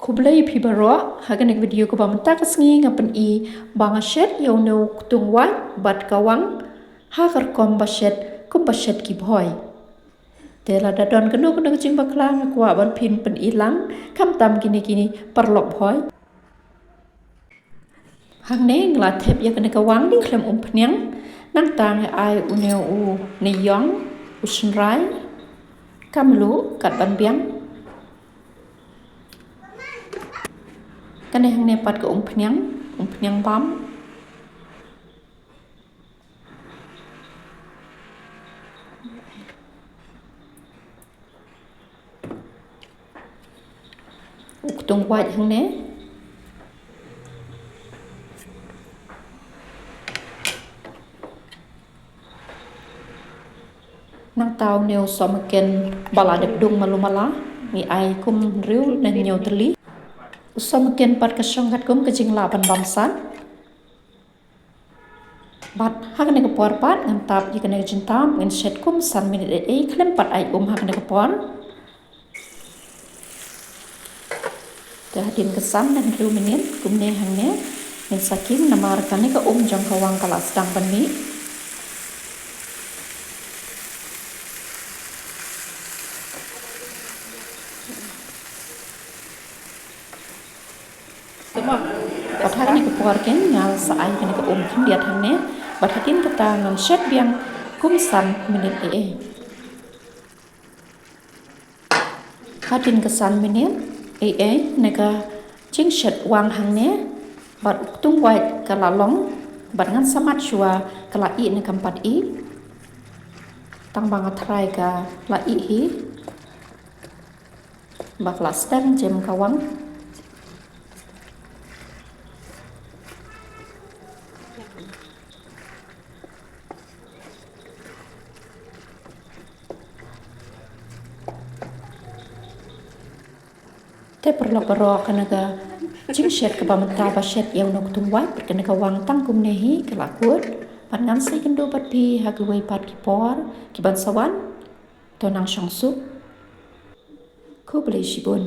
Kublai pibaro hagan video ko pamenta kasngi ngapen I bangashet yaw no kutung wat bat kawang hagar kom bashet ki boy tela dadon keno keno jing baklang kwa ban pin pen ilang kam tam kini perlok boy hang ne ngla thep ya kene kawang ding klem pnyang nang tang ai uneu u ne yong usnrai kamlu kat ban biang kan hang ne pat ke pnyang bam kutung wat hang ne nang tau neu somaken bala dep dung malumala ni ai kum riu nen nyau teli somaken pat ka songkat kum ke jing la ban bamsan bat hak ne ke por pat ngam tap ji kene jintam ngen set kum san minit klem pat ai hak ne ke por hadin kesan dan riu minit kum ne hang ne ngen sakim namar kane ke jang kawang kala sedang bani bat hak ne ke por ken ngal sa ai kene ke kim dia hang ne bat hadin kata ngan set biang kum san minit hadin kesan minit neka ching shet wang hang ne bat tung wai kala long bat ngan samat shua kala I ne kampat I tang bang atrai ka la I hi bak la stang jem kawang te perlok baro kanaga jing shet ke pamenta bashet yang nok tung wat kanaga wang tang kum nehi kelakut pangan sai kendo pat pi hagwai pat ki por ki ban sawan tonang shangsu ko beli shibun